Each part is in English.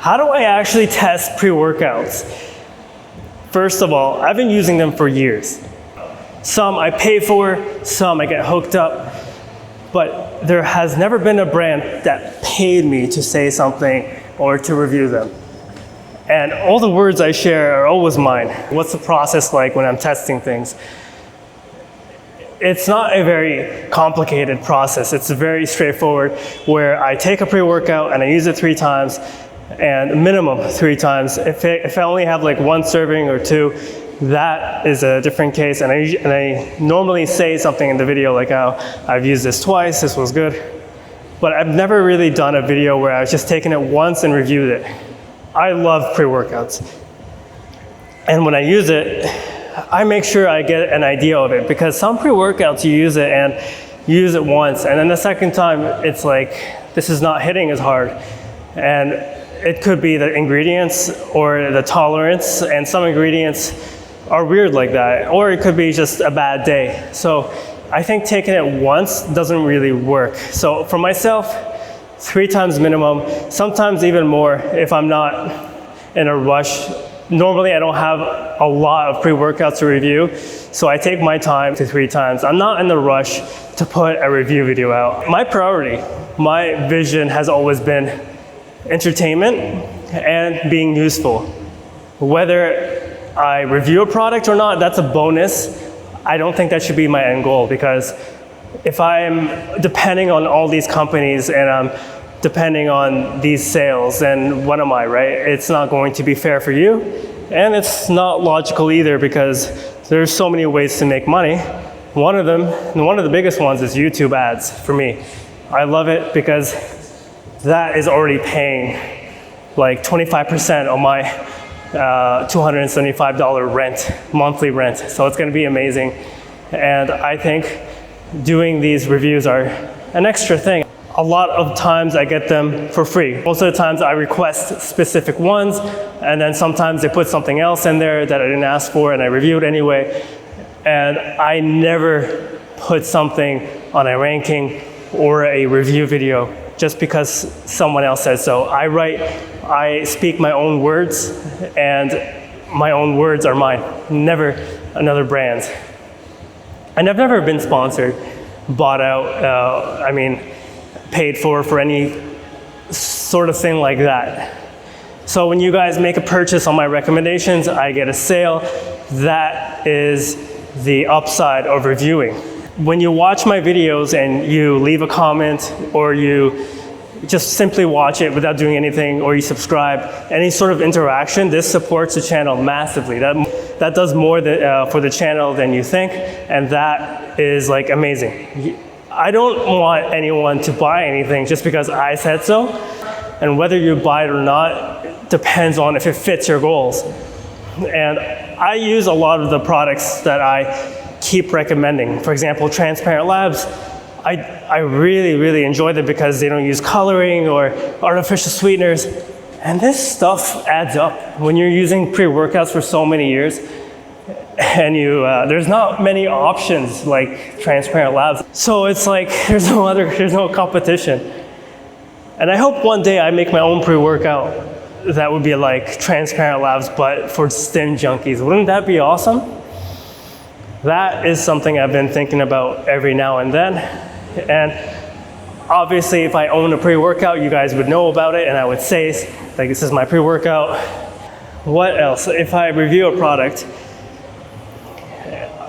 How do I actually test pre-workouts? First of all, I've been using them for years. Some I pay for, some I get hooked up, but there has never been a brand that paid me to say something or to review them. And all the words I share are always mine. What's the process like when I'm testing things? It's not a very complicated process. It's very straightforward, where I take a pre-workout and I use it 3 times, and minimum 3 times. If I only have like 1 serving or 2, that is a different case. And I normally say something in the video like, oh, I've used this twice, this was good. But I've never really done a video where I've just taken it once and reviewed it. I love pre-workouts. And when I use it, I make sure I get an idea of it, because some pre-workouts you use it and you use it once, and then the second time it's like, this is not hitting as hard. And it could be the ingredients or the tolerance, and some ingredients are weird like that, or it could be just a bad day. So I think taking it once doesn't really work. So for myself, 3 times minimum, sometimes even more if I'm not in a rush. Normally I don't have a lot of pre-workouts to review, so I take my time to 3 times. I'm not in the rush to put a review video out. My priority, my vision has always been entertainment and being useful. Whether I review a product or not, that's a bonus. I don't think that should be my end goal, because if I'm depending on all these companies and I'm depending on these sales, then what am I, right? It's not going to be fair for you, and it's not logical either, because there's so many ways to make money. One of them, and one of the biggest ones, is YouTube ads for me. I love it because that is already paying like 25% of my $275 rent, monthly rent. So it's gonna be amazing. And I think doing these reviews are an extra thing. A lot of times I get them for free. Most of the times I request specific ones, and then sometimes they put something else in there that I didn't ask for, and I review it anyway. And I never put something on a ranking or a review video just because someone else says so. I speak my own words, and my own words are mine, never another brand's. And I've never been sponsored, bought out, paid for any sort of thing like that. So when you guys make a purchase on my recommendations, I get a sale. That is the upside of reviewing. When you watch my videos and you leave a comment, or you just simply watch it without doing anything, or you subscribe, any sort of interaction, this supports the channel massively. That does more for the channel than you think, and that is like amazing. I don't want anyone to buy anything just because I said so, and whether you buy it or not depends on if it fits your goals. And I use a lot of the products that I keep recommending. For example, Transparent Labs, I really, really enjoy them because they don't use coloring or artificial sweeteners. And this stuff adds up. When you're using pre-workouts for so many years, and there's not many options like Transparent Labs. So it's like, there's no competition. And I hope one day I make my own pre-workout that would be like Transparent Labs, but for stim junkies. Wouldn't that be awesome? That is something I've been thinking about every now and then. And obviously, if I own a pre-workout, you guys would know about it, and I would say, like, this is my pre-workout. What else? If I review a product,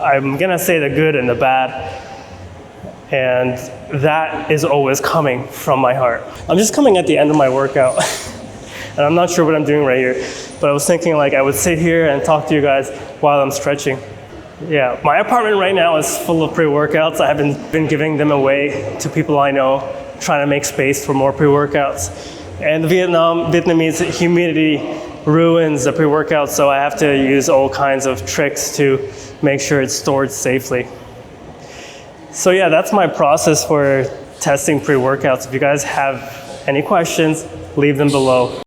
I'm gonna say the good and the bad, and that is always coming from my heart. I'm just coming at the end of my workout, and I'm not sure what I'm doing right here, but I was thinking like I would sit here and talk to you guys while I'm stretching. Yeah, my apartment right now is full of pre-workouts. I haven't been giving them away to people I know, trying to make space for more pre-workouts. And the Vietnamese humidity ruins the pre-workout, so I have to use all kinds of tricks to make sure it's stored safely. So yeah, that's my process for testing pre-workouts. If you guys have any questions, leave them below.